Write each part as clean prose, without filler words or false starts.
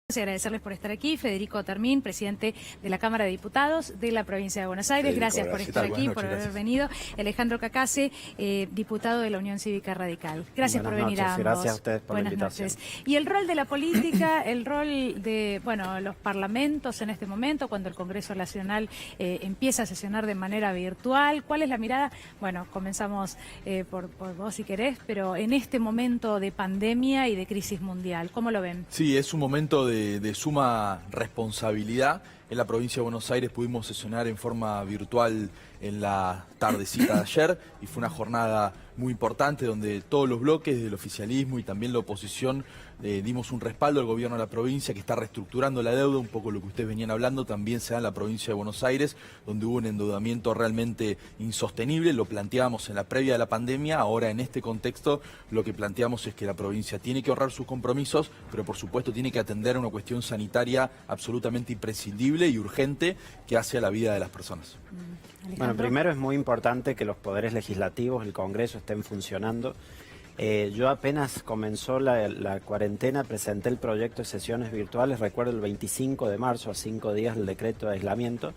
Agradecerles por estar aquí. Federico Termín, presidente de la Cámara de Diputados de la provincia de Buenos Aires. Federico, gracias por estar aquí, por haber venido. Alejandro Cacase, diputado de la Unión Cívica Radical. Gracias por venir a ambos. Gracias a ustedes por la invitación. Noches. Y el rol de la política, el rol de los parlamentos en este momento, cuando el Congreso Nacional empieza a sesionar de manera virtual. ¿Cuál es la mirada? Bueno, comenzamos por vos si querés, pero en este momento de pandemia y de crisis mundial, ¿cómo lo ven? Sí, es un momento de suma responsabilidad. En la provincia de Buenos Aires pudimos sesionar en forma virtual en la tardecita de ayer y fue una jornada muy importante donde todos los bloques del oficialismo y también la oposición dimos un respaldo al gobierno de la provincia que está reestructurando la deuda, un poco lo que ustedes venían hablando, también se da en la provincia de Buenos Aires, donde hubo un endeudamiento realmente insostenible, lo planteábamos en la previa de la pandemia, ahora en este contexto lo que planteamos es que la provincia tiene que honrar sus compromisos, pero por supuesto tiene que atender a una cuestión sanitaria absolutamente imprescindible y urgente que hace a la vida de las personas. Bueno, primero es muy importante que los poderes legislativos, el Congreso, estén funcionando. Yo apenas comenzó la cuarentena, presenté el proyecto de sesiones virtuales, recuerdo el 25 de marzo, a 5 días del decreto de aislamiento,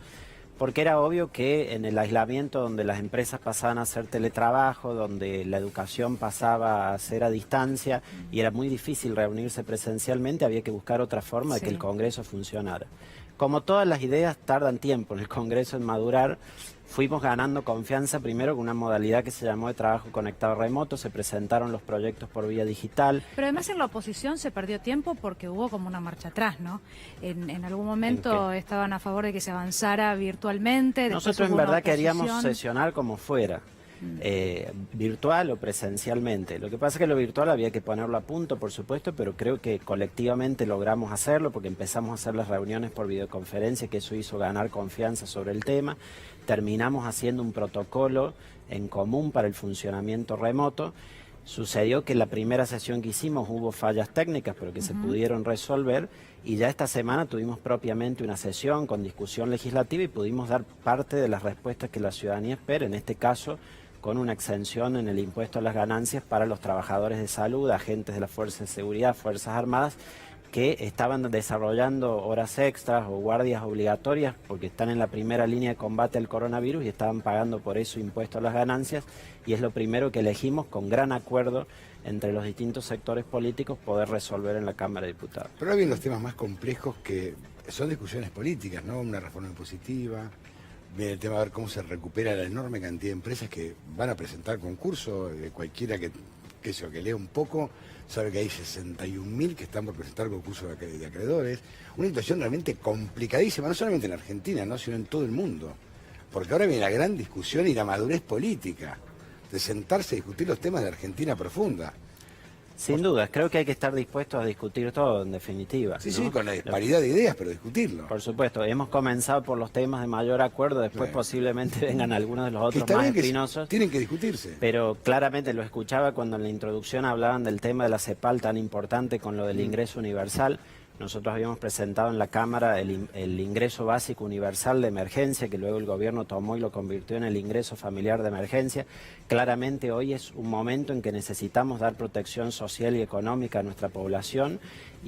porque era obvio que en el aislamiento donde las empresas pasaban a hacer teletrabajo, donde la educación pasaba a ser a distancia y era muy difícil reunirse presencialmente, había que buscar otra forma de que el Congreso funcionara. Como todas las ideas tardan tiempo en el Congreso en madurar, fuimos ganando confianza primero con una modalidad que se llamó de trabajo conectado remoto, se presentaron los proyectos por vía digital. Pero además en la oposición se perdió tiempo porque hubo como una marcha atrás, ¿no? En algún momento estaban a favor de que se avanzara virtualmente. Nosotros en verdad queríamos sesionar como fuera. Virtual o presencialmente. Lo que pasa es que lo virtual había que ponerlo a punto, por supuesto, pero creo que colectivamente logramos hacerlo porque empezamos a hacer las reuniones por videoconferencia, que eso hizo ganar confianza sobre el tema. Terminamos haciendo un protocolo en común para el funcionamiento remoto. Sucedió que en la primera sesión que hicimos hubo fallas técnicas, pero que se pudieron resolver, y ya esta semana tuvimos propiamente una sesión con discusión legislativa y pudimos dar parte de las respuestas que la ciudadanía espera, en este caso con una exención en el impuesto a las ganancias para los trabajadores de salud, agentes de las fuerzas de seguridad, fuerzas armadas, que estaban desarrollando horas extras o guardias obligatorias porque están en la primera línea de combate al coronavirus y estaban pagando por eso impuesto a las ganancias, y es lo primero que elegimos con gran acuerdo entre los distintos sectores políticos poder resolver en la Cámara de Diputados. Pero hay los temas más complejos que son discusiones políticas, ¿no? Una reforma impositiva, viene el tema de ver cómo se recupera la enorme cantidad de empresas que van a presentar concurso, cualquiera que lea un poco, sabe que hay 61.000 que están por presentar concurso de acreedores. Una situación realmente complicadísima, no solamente en Argentina, ¿no?, sino en todo el mundo. Porque ahora viene la gran discusión y la madurez política de sentarse a discutir los temas de Argentina profunda. Sin dudas, creo que hay que estar dispuestos a discutir todo, en definitiva. Sí, ¿no? sí, con la disparidad de ideas, pero discutirlo. Por supuesto, hemos comenzado por los temas de mayor acuerdo, después posiblemente vengan algunos de los otros más espinosos. Tienen que discutirse. Pero claramente lo escuchaba cuando en la introducción hablaban del tema de la CEPAL tan importante con lo del ingreso universal. Nosotros habíamos presentado en la Cámara el ingreso básico universal de emergencia, que luego el gobierno tomó y lo convirtió en el ingreso familiar de emergencia. Claramente hoy es un momento en que necesitamos dar protección social y económica a nuestra población,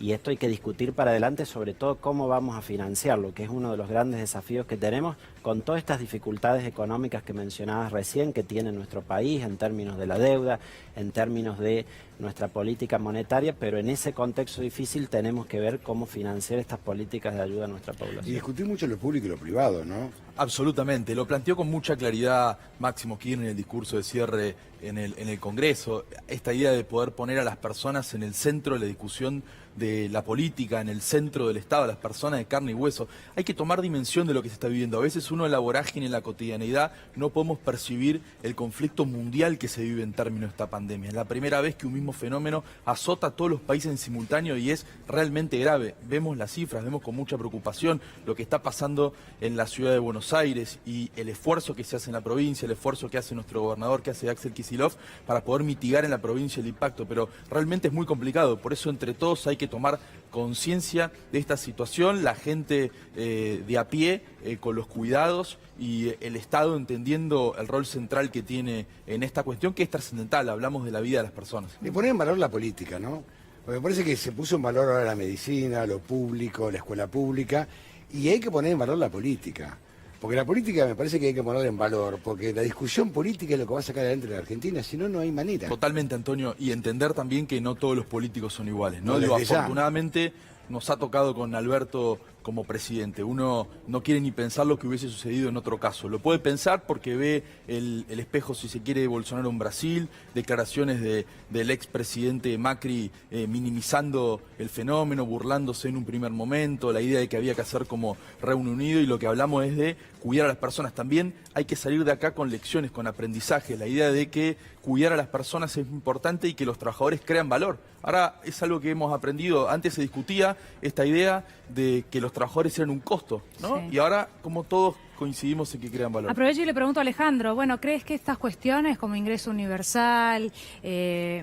y esto hay que discutir para adelante, sobre todo cómo vamos a financiarlo, que es uno de los grandes desafíos que tenemos con todas estas dificultades económicas que mencionabas recién que tiene nuestro país en términos de la deuda, en términos de nuestra política monetaria, pero en ese contexto difícil tenemos que ver cómo financiar estas políticas de ayuda a nuestra población. Y discutir mucho lo público y lo privado, ¿no? Absolutamente, lo planteó con mucha claridad Máximo Kirchner en el discurso de cierre en el Congreso, esta idea de poder poner a las personas en el centro de la discusión de la política, en el centro del Estado, a las personas de carne y hueso. Hay que tomar dimensión de lo que se está viviendo. A veces uno en la vorágine, en la cotidianeidad, no podemos percibir el conflicto mundial que se vive en términos de esta pandemia. Es la primera vez que un mismo fenómeno azota a todos los países en simultáneo y es realmente grave. Vemos las cifras, vemos con mucha preocupación lo que está pasando en la ciudad de Buenos Aires y el esfuerzo que se hace en la provincia, el esfuerzo que hace nuestro gobernador, que hace Axel Kicillof, para poder mitigar en la provincia el impacto. Pero realmente es muy complicado, por eso entre todos hay que tomar conciencia de esta situación, la gente de a pie con los cuidados y el Estado entendiendo el rol central que tiene en esta cuestión, que es trascendental. Hablamos de la vida de las personas. Y poner en valor la política, ¿no? Porque me parece que se puso en valor ahora la medicina, lo público, la escuela pública, y hay que poner en valor la política. Porque la política me parece que hay que ponerla en valor, porque la discusión política es lo que va a sacar adelante de la Argentina, si no, no hay manera. Totalmente, Antonio, y entender también que no todos los políticos son iguales, ¿no? No, Digo, desde ya. afortunadamente nos ha tocado con Alberto como presidente. Uno no quiere ni pensar lo que hubiese sucedido en otro caso. Lo puede pensar porque ve el espejo, si se quiere, de Bolsonaro en Brasil, declaraciones del expresidente Macri minimizando el fenómeno, burlándose en un primer momento, la idea de que había que hacer como Reino Unido, y lo que hablamos es de cuidar a las personas. También hay que salir de acá con lecciones, con aprendizaje, la idea de que cuidar a las personas es importante y que los trabajadores crean valor. Ahora es algo que hemos aprendido. Antes se discutía esta idea de que los trabajadores eran un costo, ¿no? Sí. Y ahora, como todos coincidimos en que crean valor. Aprovecho y le pregunto a Alejandro, bueno, ¿crees que estas cuestiones como ingreso universal,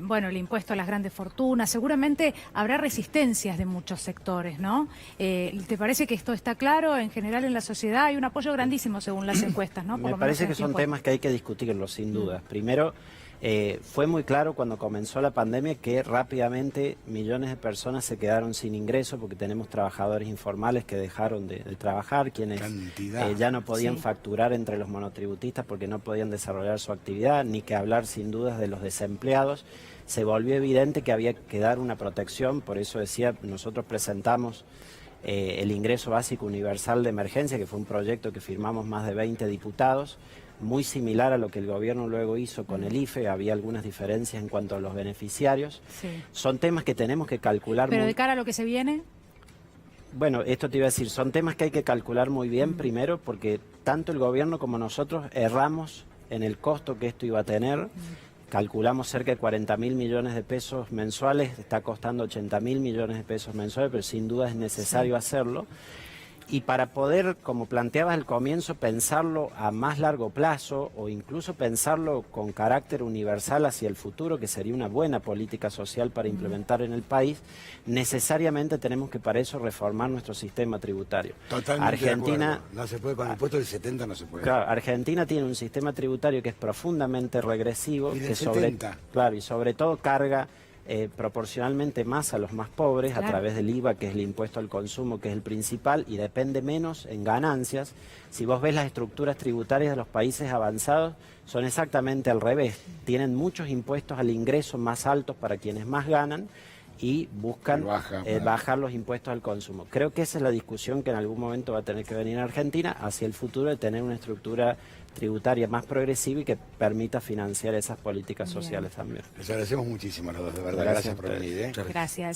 bueno, el impuesto a las grandes fortunas, seguramente habrá resistencias de muchos sectores, ¿no? ¿Te parece que esto está claro? En general en la sociedad hay un apoyo grandísimo según las encuestas, ¿no? Me parece que son temas que hay que discutirlos, sin duda. Primero, fue muy claro cuando comenzó la pandemia que rápidamente millones de personas se quedaron sin ingreso porque tenemos trabajadores informales que dejaron de trabajar, quienes ya no podían facturar entre los monotributistas porque no podían desarrollar su actividad, ni que hablar sin dudas de los desempleados. Se volvió evidente que había que dar una protección, por eso decía, nosotros presentamos el ingreso básico universal de emergencia, que fue un proyecto que firmamos más de 20 diputados, muy similar a lo que el gobierno luego hizo con el IFE, había algunas diferencias en cuanto a los beneficiarios. Sí. Son temas que tenemos que calcular. Pero de cara a lo que se viene... Bueno, esto te iba a decir, son temas que hay que calcular muy bien primero, porque tanto el gobierno como nosotros erramos en el costo que esto iba a tener. Calculamos cerca de 40.000 millones de pesos mensuales, está costando 80.000 millones de pesos mensuales, pero sin duda es necesario hacerlo. Y para poder, como planteabas al comienzo, pensarlo a más largo plazo o incluso pensarlo con carácter universal hacia el futuro, que sería una buena política social para implementar en el país, necesariamente tenemos que para eso reformar nuestro sistema tributario. Totalmente Argentina, de acuerdo. No se puede, con el impuesto del 70 no se puede. Claro, Argentina tiene un sistema tributario que es profundamente regresivo, Y del que 70. y sobre todo carga proporcionalmente más a los más pobres a través del IVA, que es el impuesto al consumo, que es el principal, y depende menos en ganancias. Si vos ves las estructuras tributarias de los países avanzados, son exactamente al revés. Tienen muchos impuestos al ingreso más altos para quienes más ganan y buscan bajar los impuestos al consumo. Creo que esa es la discusión que en algún momento va a tener que venir en Argentina hacia el futuro, de tener una estructura tributaria más progresiva y que permita financiar esas políticas sociales también. Les agradecemos muchísimo a los dos, de verdad. Gracias Gracias por venir. Gracias.